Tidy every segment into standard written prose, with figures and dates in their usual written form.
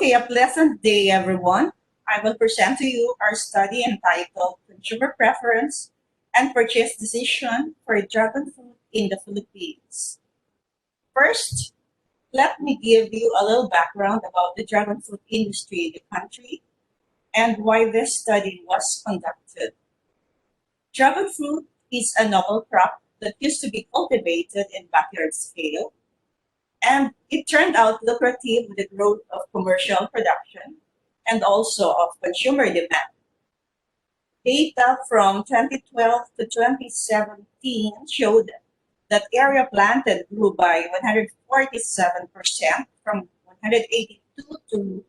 Okay, a pleasant day, everyone. I will present to you our study entitled Consumer Preference and Purchase Decision for Dragon Fruit in the Philippines. First, let me give you a little background about the dragon fruit industry in the country and why this study was conducted. Dragon fruit is a novel crop that used to be cultivated in backyard scale, and it turned out lucrative with the growth of commercial production and also of consumer demand. Data from 2012 to 2017 showed that area planted grew by 147% from 182 to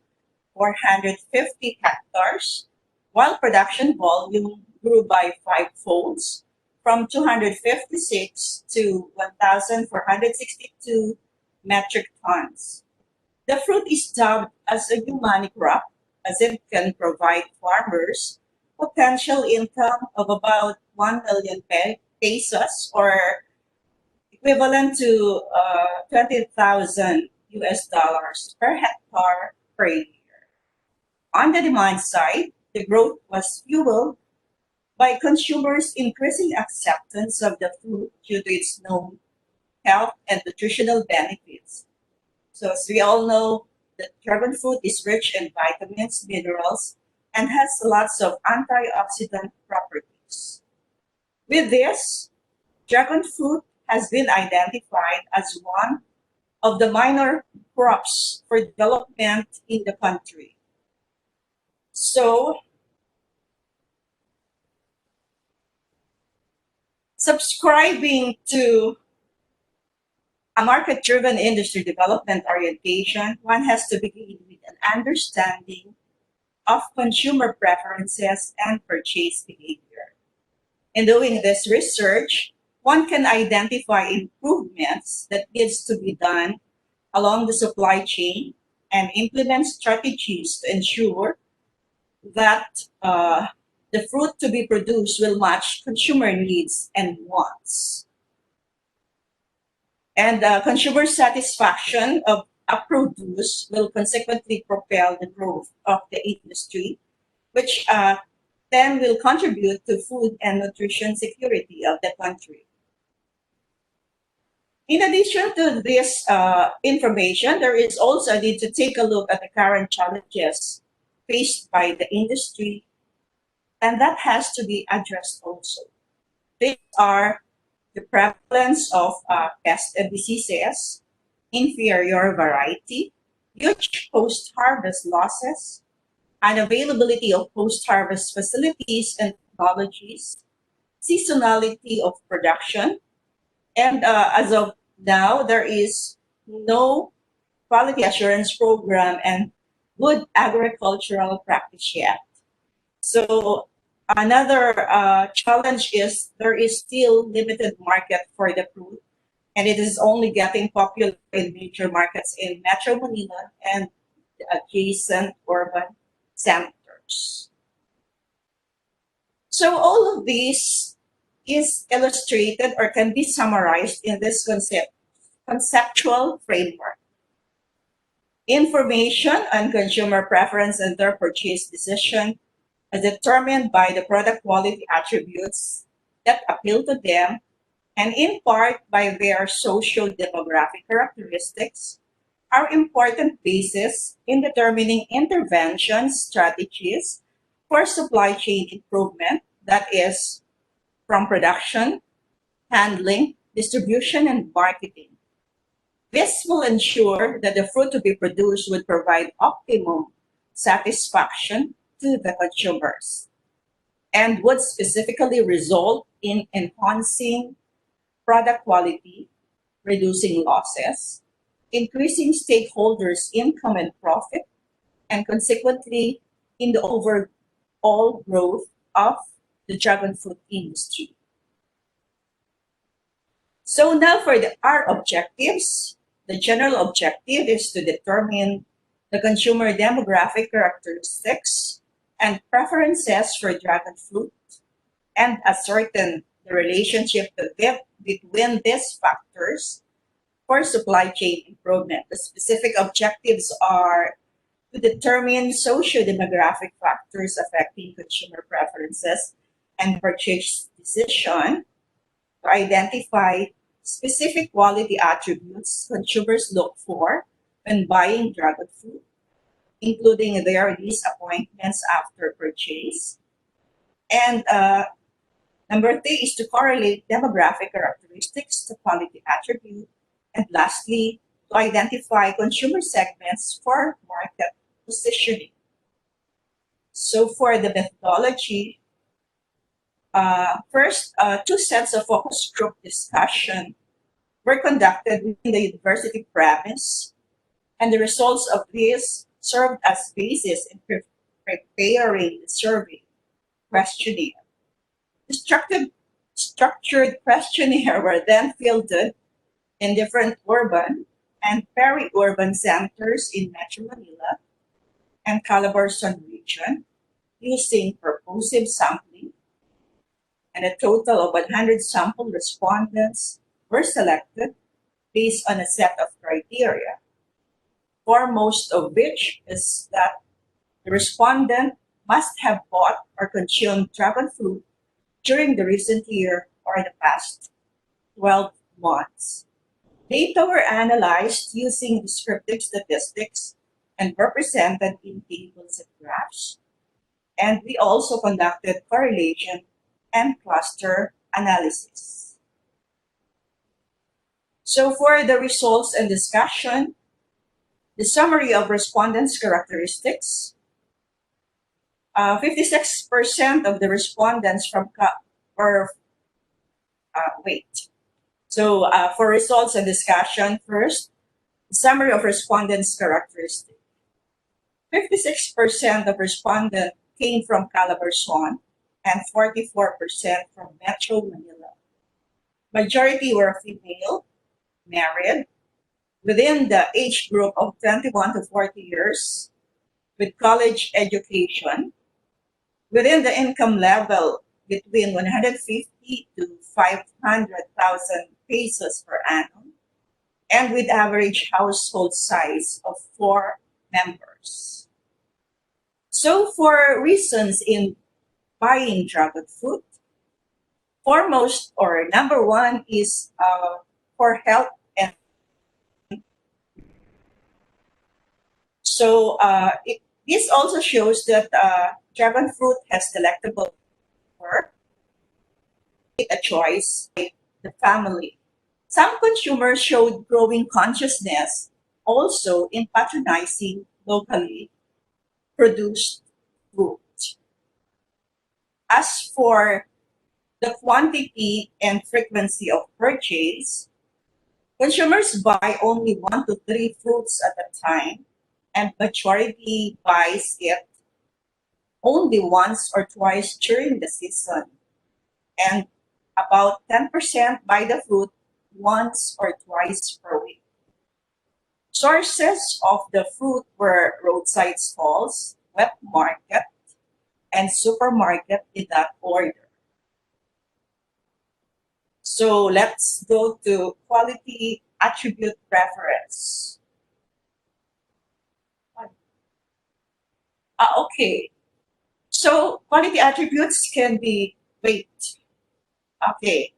450 hectares, while production volume grew by five-folds from 256 to 1,462 metric tons. The fruit is dubbed as a humani crop as it can provide farmers potential income of about 1 million pesos or equivalent to 20,000 US dollars per hectare per year. On the demand side, the growth was fueled by consumers' increasing acceptance of the fruit due to its known health and nutritional benefits. So as we all know, the dragon fruit is rich in vitamins, minerals, and has lots of antioxidant properties. With this, dragon fruit has been identified as one of the minor crops for development in the country. So, subscribing to a market-driven industry development orientation, one has to begin with an understanding of consumer preferences and purchase behavior. In doing this research, one can identify improvements that needs to be done along the supply chain and implement strategies to ensure that the fruit to be produced will match consumer needs and wants. And consumer satisfaction of a produce will consequently propel the growth of the industry, which then will contribute to food and nutrition security of the country. In addition to this information, there is also a need to take a look at the current challenges faced by the industry, and that has to be addressed also. These are the prevalence of pests and diseases, inferior variety, huge post-harvest losses, unavailability of post-harvest facilities and technologies, seasonality of production, and as of now, there is no quality assurance program and good agricultural practice yet. So another challenge is there is still limited market for the fruit, and it is only getting popular in major markets in Metro Manila and the adjacent urban centers. So all of this is illustrated or can be summarized in this conceptual framework. Information on consumer preference and their purchase decision are determined by the product quality attributes that appeal to them and in part by their social demographic characteristics are important basis in determining intervention strategies for supply chain improvement, that is, from production, handling, distribution, and marketing. This will ensure that the fruit to be produced would provide optimum satisfaction to the consumers and would specifically result in enhancing product quality, reducing losses, increasing stakeholders' income and profit, and consequently in the overall growth of the dragon fruit industry. So now for our objectives, the general objective is to determine the consumer demographic characteristics and preferences for dragon fruit and ascertain the relationship between these factors for supply chain improvement. The specific objectives are to determine socio-demographic factors affecting consumer preferences and purchase decision, to identify specific quality attributes consumers look for when buying dragon fruit, including their disappointments after purchase. And number three is to correlate demographic characteristics to quality attribute. And lastly, to identify consumer segments for market positioning. So for the methodology, first, two sets of focus group discussion were conducted within the university premise, and the results of this served as basis in preparing the survey questionnaire. The structured questionnaire were then fielded in different urban and peri-urban centers in Metro Manila and Calabarzon region using purposive sampling, and a total of 100 sample respondents were selected based on a set of criteria, foremost of which is that the respondent must have bought or consumed dragon fruit during the recent year or the past 12 months. Data were analyzed using descriptive statistics and were presented in tables and graphs. And we also conducted correlation and cluster analysis. So for the results and discussion, the summary of respondents' characteristics, 56% of the respondents were, wait. So for results and discussion, first, the summary of respondents' characteristics. 56% of respondents came from Calabarzon and 44% from Metro Manila. Majority were female, married, within the age group of 21 to 40 years, with college education, within the income level between 150 to 500,000 pesos per annum, and with average household size of 4 members. So for reasons in buying dragon fruit, foremost or number one is for health. And so this also shows that dragon fruit has delectable flavor, a choice by the family. Some consumers showed growing consciousness also in patronizing locally produced fruit. As for the quantity and frequency of purchase, consumers buy only 1 to 3 fruits at a time, and majority buys it only once or twice during the season, and about 10% buy the fruit once or twice per week. Sources of the fruit were roadside stalls, wet market, and supermarket in that order. So let's go to quality attribute preference. Okay, so quality attributes can be, wait, okay,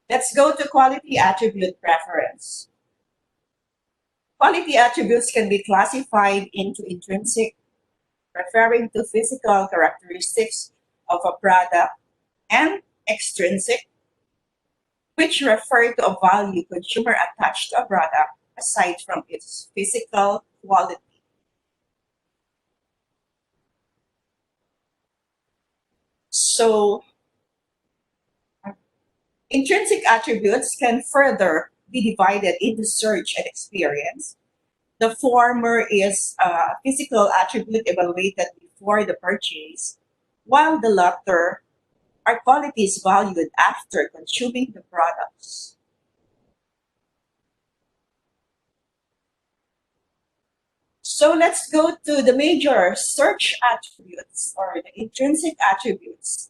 let's go to quality attribute preference. Quality attributes can be classified into intrinsic, referring to physical characteristics of a product, and extrinsic, which refer to a value consumer attached to a product aside from its physical quality. So, intrinsic attributes can further be divided into search and experience. The former is a physical attribute evaluated before the purchase, while the latter are qualities valued after consuming the products. So let's go to the major search attributes or the intrinsic attributes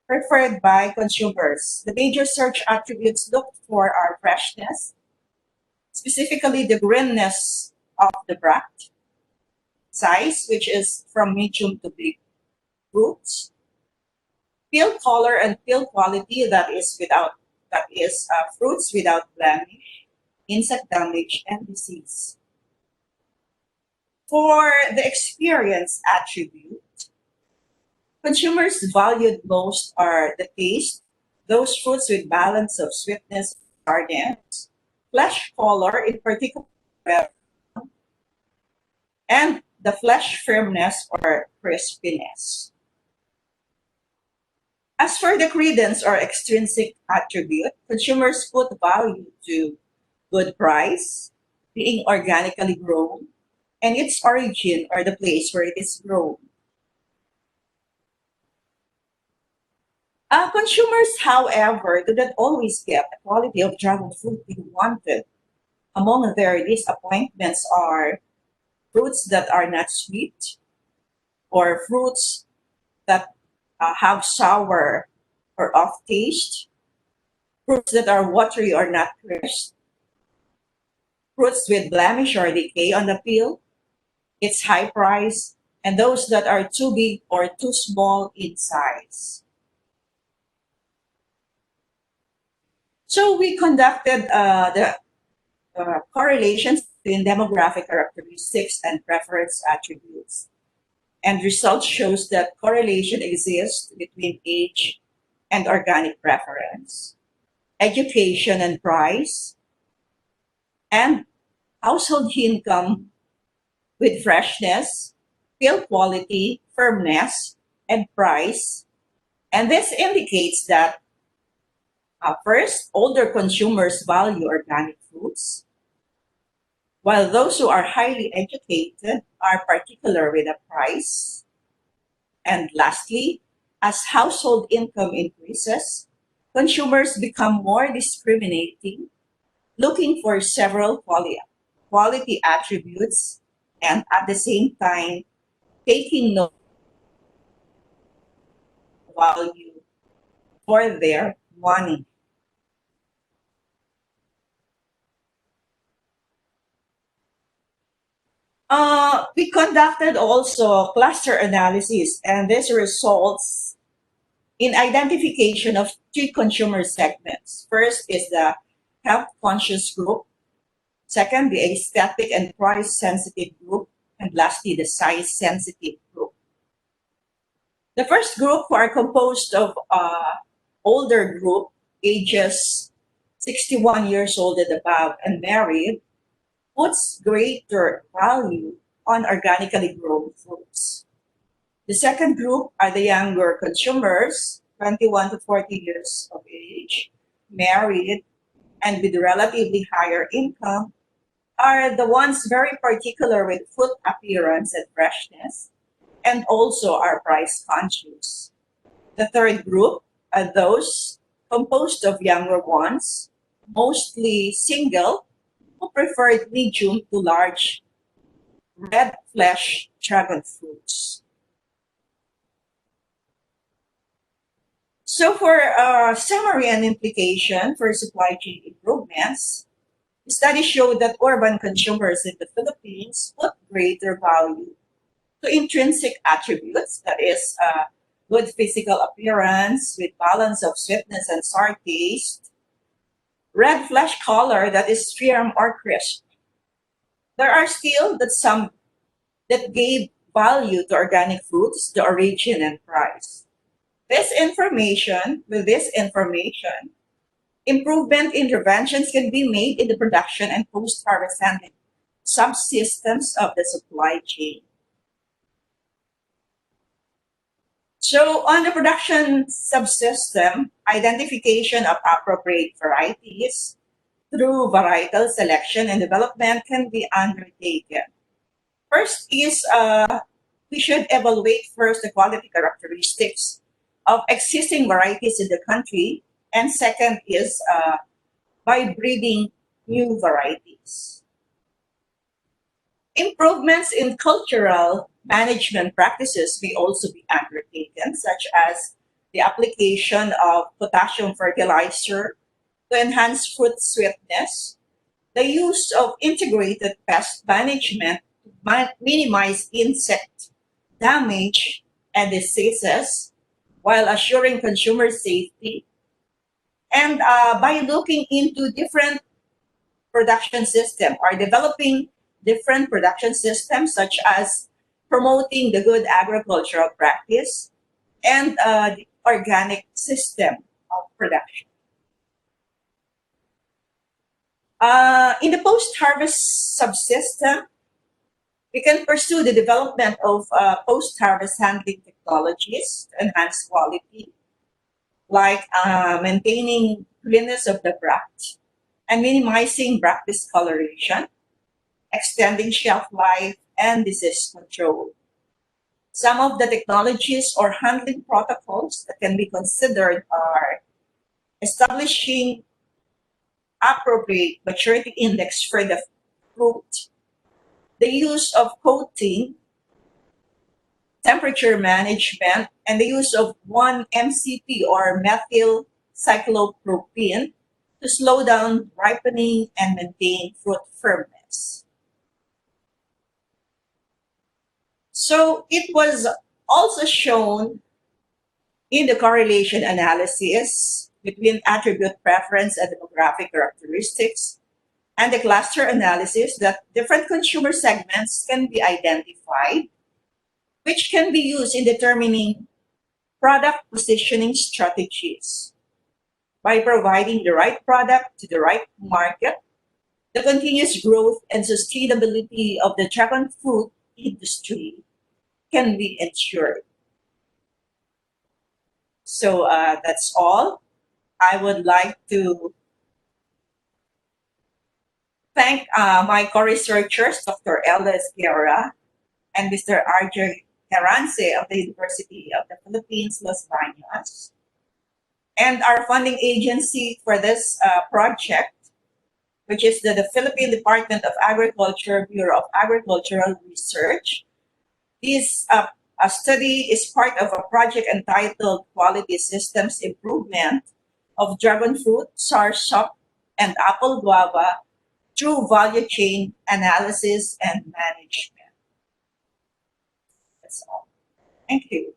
preferred by consumers. The major search attributes looked for are freshness, specifically the greenness of the brat, size, which is from medium to big fruits, peel color and peel quality, that is fruits without blemish, insect damage, and disease. For the experience attribute, consumers valued most are the taste, those fruits with balance of sweetness, hardness, flesh color, in particular, and the flesh firmness or crispiness. As for the credence or extrinsic attribute, consumers put value to good price, being organically grown, and its origin or the place where it is grown. Consumers, however, do not always get the quality of dragon fruit they wanted. Among their disappointments are fruits that are not sweet, or fruits that have sour or off taste, fruits that are watery or not crisp, fruits with blemish or decay on the peel, its high price, and those that are too big or too small in size. So we conducted the correlations between demographic characteristics and preference attributes. And results shows that correlation exists between age and organic preference, education and price, and household income with freshness, peel quality, firmness, and price. And this indicates that first, older consumers value organic foods, while those who are highly educated are particular with the price. And lastly, as household income increases, consumers become more discriminating, looking for several quality attributes, and at the same time, taking no value for their money. We conducted also cluster analysis, and this results in identification of three consumer segments. First is the health conscious group, second, the aesthetic and price sensitive group, and lastly, the size sensitive group. The first group, who are composed of older group, ages 61 years old and above and married, puts greater value on organically grown foods. The second group are the younger consumers, 21 to 40 years of age, married, and with relatively higher income, are the ones very particular with food appearance and freshness, and also are price conscious. The third group are those composed of younger ones, mostly single, who preferred medium to large red flesh dragon fruits. So for summary and implication for supply chain improvements, the study showed that urban consumers in the Philippines put greater value to intrinsic attributes, that is, good physical appearance with balance of sweetness and sour taste, red flesh color, that is firm or crisp. There are still that some that gave value to organic foods, the origin and price. With this information, improvement interventions can be made in the production and post-harvest handling subsystems of the supply chain. So on the production subsystem, identification of appropriate varieties through varietal selection and development can be undertaken. First is we should evaluate first the quality characteristics of existing varieties in the country, and second is by breeding new varieties. Improvements in cultural management practices may also be undertaken, such as the application of potassium fertilizer to enhance fruit sweetness, the use of integrated pest management to minimize insect damage and diseases while assuring consumer safety. And by looking into different production system or developing different production systems such as promoting the good agricultural practice and the organic system of production. In the post-harvest subsystem, we can pursue the development of post-harvest handling technologies to enhance quality, like maintaining cleanness of the bract and minimizing bract discoloration, extending shelf life, and disease control. Some of the technologies or handling protocols that can be considered are establishing appropriate maturity index for the fruit, the use of coating, temperature management, and the use of 1-MCP or methyl cyclopropene to slow down ripening and maintain fruit firmness. So it was also shown in the correlation analysis between attribute preference and demographic characteristics and the cluster analysis that different consumer segments can be identified, which can be used in determining product positioning strategies. By providing the right product to the right market, the continuous growth and sustainability of the dragon fruit industry can be ensured. So that's all. I would like to thank my co-researchers, Dr. Elda Esguerra and Mr. RJ Carance of the University of the Philippines, Los Baños, and our funding agency for this project, which is the Philippine Department of Agriculture, Bureau of Agricultural Research. This study is part of a project entitled Quality Systems Improvement of Dragon Fruit, Soursop, and Apple Guava through Value Chain Analysis and Management. That's all. Thank you.